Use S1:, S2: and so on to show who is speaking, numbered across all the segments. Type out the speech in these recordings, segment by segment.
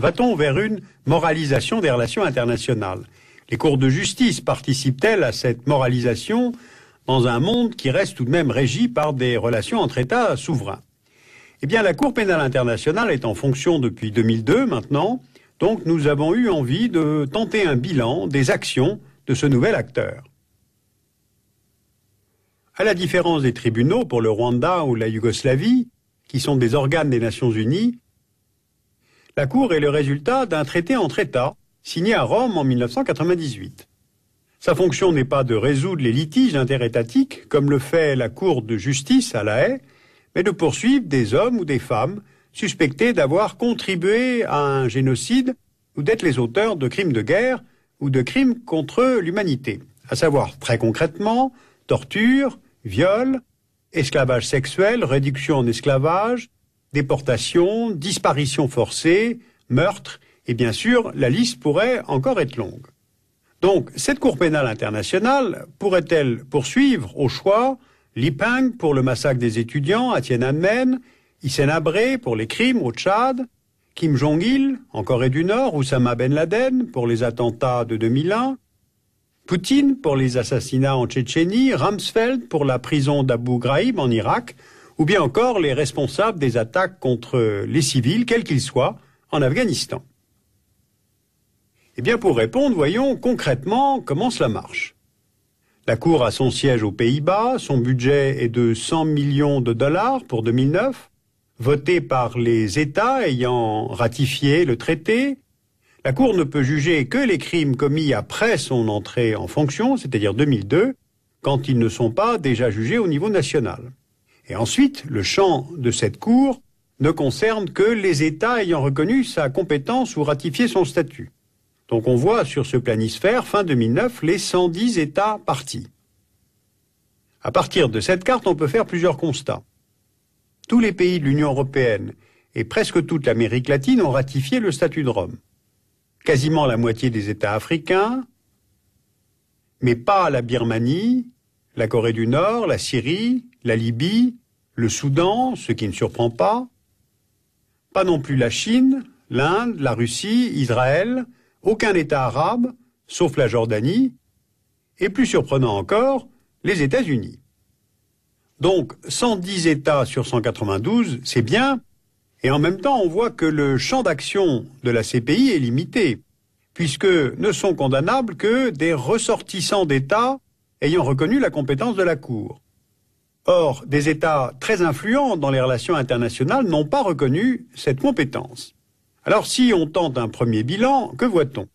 S1: Va-t-on vers une moralisation des relations internationales? Les cours de justice participent-elles à cette moralisation dans un monde qui reste tout de même régi par des relations entre États souverains? Eh bien, la Cour pénale internationale est en fonction depuis 2002 maintenant, donc nous avons eu envie de tenter un bilan des actions de ce nouvel acteur. À la différence des tribunaux pour le Rwanda ou la Yougoslavie, qui sont des organes des Nations Unies, la Cour est le résultat d'un traité entre États signé à Rome en 1998. Sa fonction n'est pas de résoudre les litiges interétatiques, comme le fait la Cour de justice à La Haye, mais de poursuivre des hommes ou des femmes suspectés d'avoir contribué à un génocide ou d'être les auteurs de crimes de guerre ou de crimes contre l'humanité, à savoir très concrètement torture, viol, esclavage sexuel, réduction en esclavage, déportation, disparition forcée, meurtre, et bien sûr, la liste pourrait encore être longue. Donc, cette Cour pénale internationale pourrait-elle poursuivre au choix Li Peng pour le massacre des étudiants à Tiananmen, Hissène Habré pour les crimes au Tchad, Kim Jong-il en Corée du Nord, Oussama Ben Laden pour les attentats de 2001, Poutine pour les assassinats en Tchétchénie, Rumsfeld pour la prison d'Abu Ghraib en Irak, ou bien encore les responsables des attaques contre les civils, quels qu'ils soient, en Afghanistan. Eh bien, pour répondre, voyons concrètement comment cela marche. La Cour a son siège aux Pays-Bas, son budget est de 100 millions de dollars pour 2009, voté par les États ayant ratifié le traité. La Cour ne peut juger que les crimes commis après son entrée en fonction, c'est-à-dire 2002, quand ils ne sont pas déjà jugés au niveau national. Et ensuite, le champ de cette Cour ne concerne que les États ayant reconnu sa compétence ou ratifié son statut. Donc on voit sur ce planisphère, fin 2009, les 110 États partis. À partir de cette carte, on peut faire plusieurs constats. Tous les pays de l'Union européenne et presque toute l'Amérique latine ont ratifié le statut de Rome. Quasiment la moitié des États africains, mais pas la Birmanie, la Corée du Nord, la Syrie, la Libye, le Soudan, ce qui ne surprend pas non plus la Chine, l'Inde, la Russie, Israël, aucun État arabe, sauf la Jordanie, et plus surprenant encore, les États-Unis. Donc 110 États sur 192, c'est bien, et en même temps on voit que le champ d'action de la CPI est limité, puisque ne sont condamnables que des ressortissants d'États ayant reconnu la compétence de la Cour. Or, des États très influents dans les relations internationales n'ont pas reconnu cette compétence. Alors si on tente un premier bilan, que voit-on?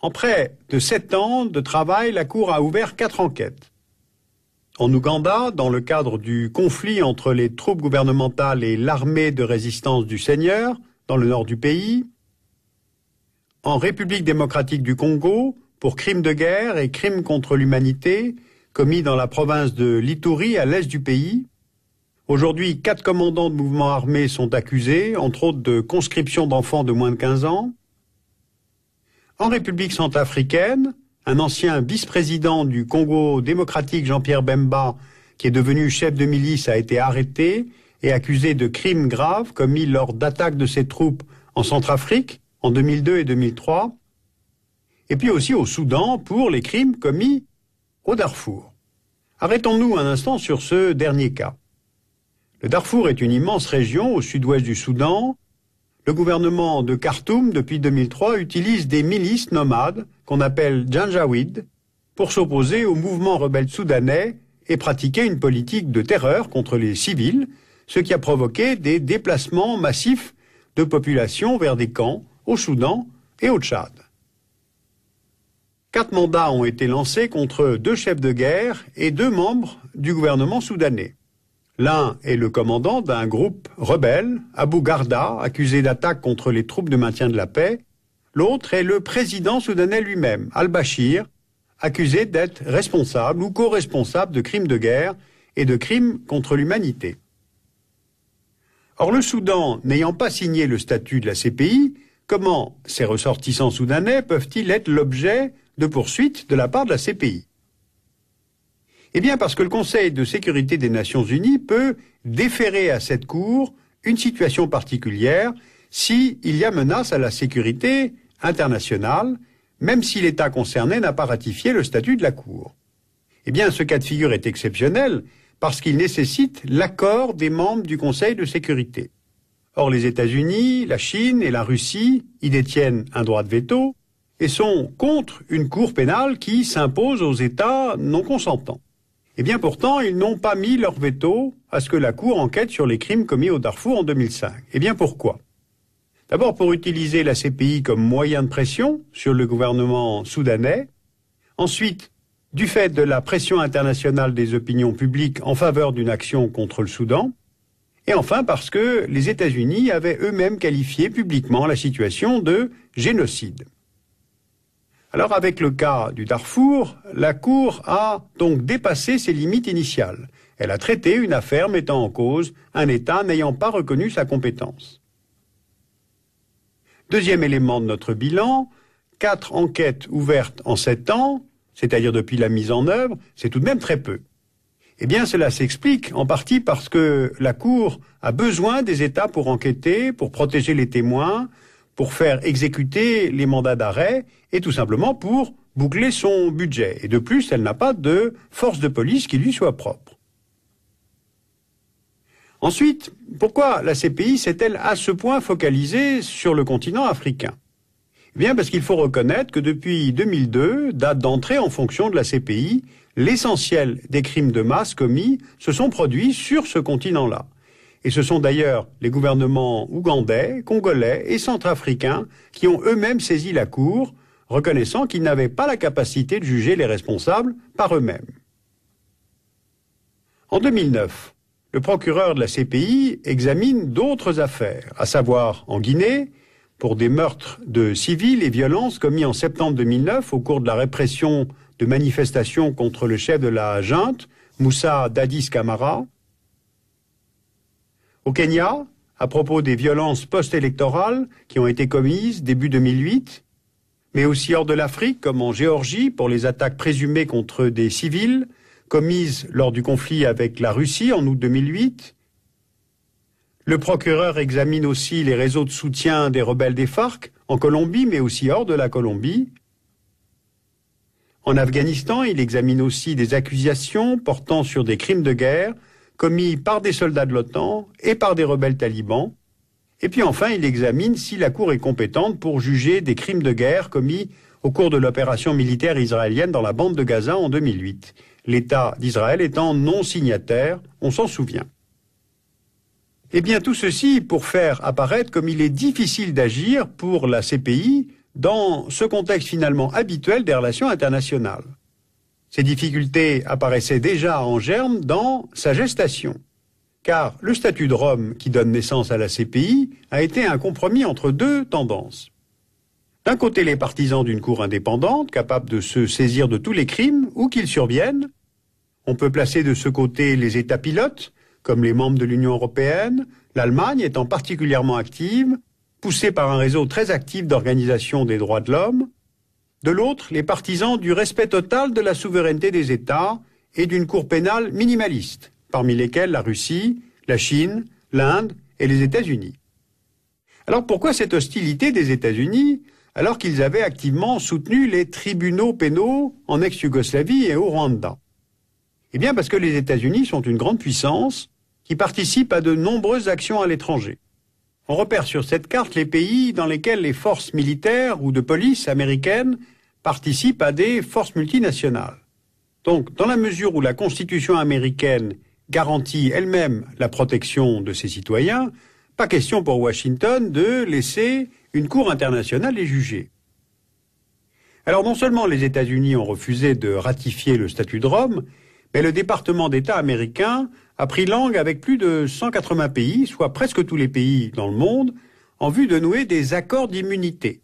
S1: En près de 7 ans de travail, la Cour a ouvert 4 enquêtes. En Ouganda, dans le cadre du conflit entre les troupes gouvernementales et l'armée de résistance du Seigneur, dans le nord du pays. En République démocratique du Congo, pour crimes de guerre et crimes contre l'humanité, commis dans la province de l'Ituri, à l'est du pays. Aujourd'hui, 4 commandants de mouvements armés sont accusés, entre autres de conscription d'enfants de moins de 15 ans. En République centrafricaine, un ancien vice-président du Congo démocratique, Jean-Pierre Bemba, qui est devenu chef de milice, a été arrêté et accusé de crimes graves commis lors d'attaques de ses troupes en Centrafrique, en 2002 et 2003. Et puis aussi au Soudan pour les crimes commis au Darfour. Arrêtons-nous un instant sur ce dernier cas. Le Darfour est une immense région au sud-ouest du Soudan. Le gouvernement de Khartoum, depuis 2003, utilise des milices nomades, qu'on appelle Janjaweed, pour s'opposer au mouvement rebelle soudanais et pratiquer une politique de terreur contre les civils, ce qui a provoqué des déplacements massifs de population vers des camps au Soudan et au Tchad. 4 mandats ont été lancés contre 2 chefs de guerre et 2 membres du gouvernement soudanais. L'un est le commandant d'un groupe rebelle, Abu Garda, accusé d'attaque contre les troupes de maintien de la paix. L'autre est le président soudanais lui-même, al-Bashir, accusé d'être responsable ou co-responsable de crimes de guerre et de crimes contre l'humanité. Or, le Soudan n'ayant pas signé le statut de la CPI, comment ces ressortissants soudanais peuvent-ils être l'objet de poursuites de la part de la CPI? Eh bien parce que le Conseil de sécurité des Nations Unies peut déférer à cette Cour une situation particulière, s'il y a menace à la sécurité internationale, même si l'État concerné n'a pas ratifié le statut de la Cour. Eh bien, ce cas de figure est exceptionnel parce qu'il nécessite l'accord des membres du Conseil de sécurité. Or, les États-Unis, la Chine et la Russie y détiennent un droit de veto et sont contre une Cour pénale qui s'impose aux États non consentants. Eh bien, pourtant, ils n'ont pas mis leur veto à ce que la Cour enquête sur les crimes commis au Darfour en 2005. Eh bien, pourquoi ? D'abord, pour utiliser la CPI comme moyen de pression sur le gouvernement soudanais. Ensuite, du fait de la pression internationale des opinions publiques en faveur d'une action contre le Soudan. Et enfin, parce que les États-Unis avaient eux-mêmes qualifié publiquement la situation de génocide. Alors, avec le cas du Darfour, la Cour a donc dépassé ses limites initiales. Elle a traité une affaire mettant en cause un État n'ayant pas reconnu sa compétence. Deuxième élément de notre bilan, 4 enquêtes ouvertes en 7 ans, c'est-à-dire depuis la mise en œuvre, c'est tout de même très peu. Eh bien, cela s'explique en partie parce que la Cour a besoin des États pour enquêter, pour protéger les témoins, pour faire exécuter les mandats d'arrêt et tout simplement pour boucler son budget. Et de plus, elle n'a pas de force de police qui lui soit propre. Ensuite, pourquoi la CPI s'est-elle à ce point focalisée sur le continent africain ? Eh bien, parce qu'il faut reconnaître que depuis 2002, date d'entrée en fonction de la CPI, l'essentiel des crimes de masse commis se sont produits sur ce continent-là. Et ce sont d'ailleurs les gouvernements ougandais, congolais et centrafricains qui ont eux-mêmes saisi la Cour, reconnaissant qu'ils n'avaient pas la capacité de juger les responsables par eux-mêmes. En 2009, le procureur de la CPI examine d'autres affaires, à savoir en Guinée, pour des meurtres de civils et violences commis en septembre 2009 au cours de la répression de manifestations contre le chef de la junte, Moussa Dadis Camara. Au Kenya, à propos des violences post-électorales qui ont été commises début 2008, mais aussi hors de l'Afrique, comme en Géorgie, pour les attaques présumées contre des civils, commises lors du conflit avec la Russie en août 2008. Le procureur examine aussi les réseaux de soutien des rebelles des FARC, en Colombie, mais aussi hors de la Colombie. En Afghanistan, il examine aussi des accusations portant sur des crimes de guerre commis par des soldats de l'OTAN et par des rebelles talibans. Et puis enfin, il examine si la Cour est compétente pour juger des crimes de guerre commis au cours de l'opération militaire israélienne dans la bande de Gaza en 2008. L'État d'Israël étant non signataire, on s'en souvient. Eh bien, tout ceci pour faire apparaître comme il est difficile d'agir pour la CPI dans ce contexte finalement habituel des relations internationales. Ces difficultés apparaissaient déjà en germe dans sa gestation, car le statut de Rome qui donne naissance à la CPI a été un compromis entre deux tendances. D'un côté, les partisans d'une cour indépendante, capable de se saisir de tous les crimes, où qu'ils surviennent. On peut placer de ce côté les États pilotes, comme les membres de l'Union européenne, l'Allemagne étant particulièrement active, poussée par un réseau très actif d'organisation des droits de l'homme. De l'autre, les partisans du respect total de la souveraineté des États et d'une cour pénale minimaliste, parmi lesquels la Russie, la Chine, l'Inde et les États-Unis. Alors pourquoi cette hostilité des États-Unis alors qu'ils avaient activement soutenu les tribunaux pénaux en ex-Yougoslavie et au Rwanda? Eh bien parce que les États-Unis sont une grande puissance qui participe à de nombreuses actions à l'étranger. On repère sur cette carte les pays dans lesquels les forces militaires ou de police américaines participent à des forces multinationales. Donc, dans la mesure où la Constitution américaine garantit elle-même la protection de ses citoyens, pas question pour Washington de laisser une cour internationale les juger. Alors non seulement les États-Unis ont refusé de ratifier le statut de Rome, mais le département d'État américain a pris langue avec plus de 180 pays, soit presque tous les pays dans le monde, en vue de nouer des accords d'immunité.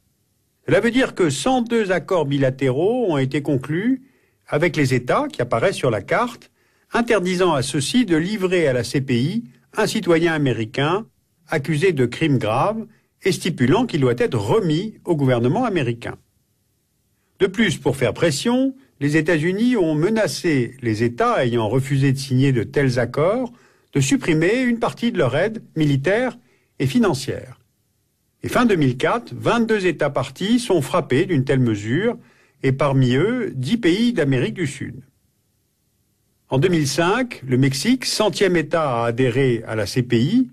S1: Cela veut dire que 102 accords bilatéraux ont été conclus avec les États qui apparaissent sur la carte, interdisant à ceux-ci de livrer à la CPI un citoyen américain accusé de crimes graves et stipulant qu'il doit être remis au gouvernement américain. De plus, pour faire pression, les États-Unis ont menacé les États ayant refusé de signer de tels accords de supprimer une partie de leur aide militaire et financière. Et fin 2004, 22 États parties sont frappés d'une telle mesure, et parmi eux, 10 pays d'Amérique du Sud. En 2005, le Mexique, 100e État à adhérer à la CPI,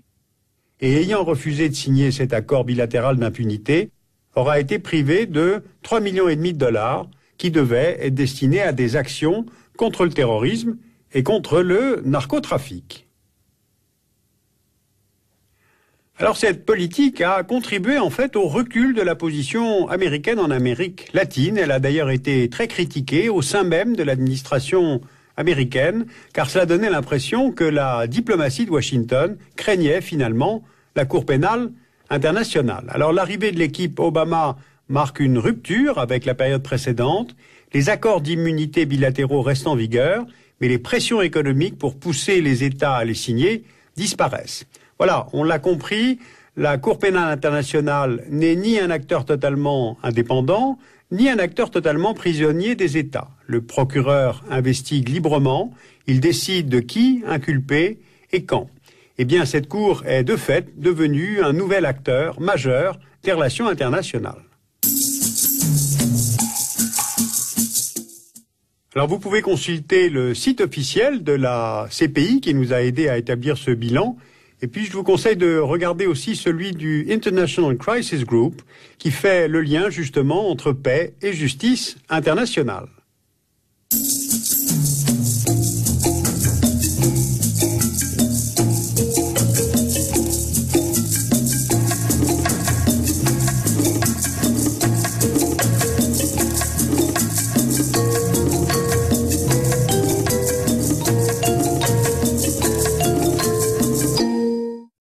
S1: et ayant refusé de signer cet accord bilatéral d'impunité, aura été privé de 3,5 millions de dollars qui devaient être destinés à des actions contre le terrorisme et contre le narcotrafic. Alors cette politique a contribué en fait au recul de la position américaine en Amérique latine. Elle a d'ailleurs été très critiquée au sein même de l'administration américaine, car cela donnait l'impression que la diplomatie de Washington craignait finalement la Cour pénale internationale. Alors l'arrivée de l'équipe Obama marque une rupture avec la période précédente. Les accords d'immunité bilatéraux restent en vigueur, mais les pressions économiques pour pousser les États à les signer disparaissent. Voilà, on l'a compris, la Cour pénale internationale n'est ni un acteur totalement indépendant, ni un acteur totalement prisonnier des États. Le procureur investigue librement, il décide de qui inculper et quand. Eh bien, cette Cour est de fait devenue un nouvel acteur majeur des relations internationales. Alors, vous pouvez consulter le site officiel de la CPI qui nous a aidé à établir ce bilan. Et puis, je vous conseille de regarder aussi celui du International Crisis Group qui fait le lien justement entre paix et justice internationale.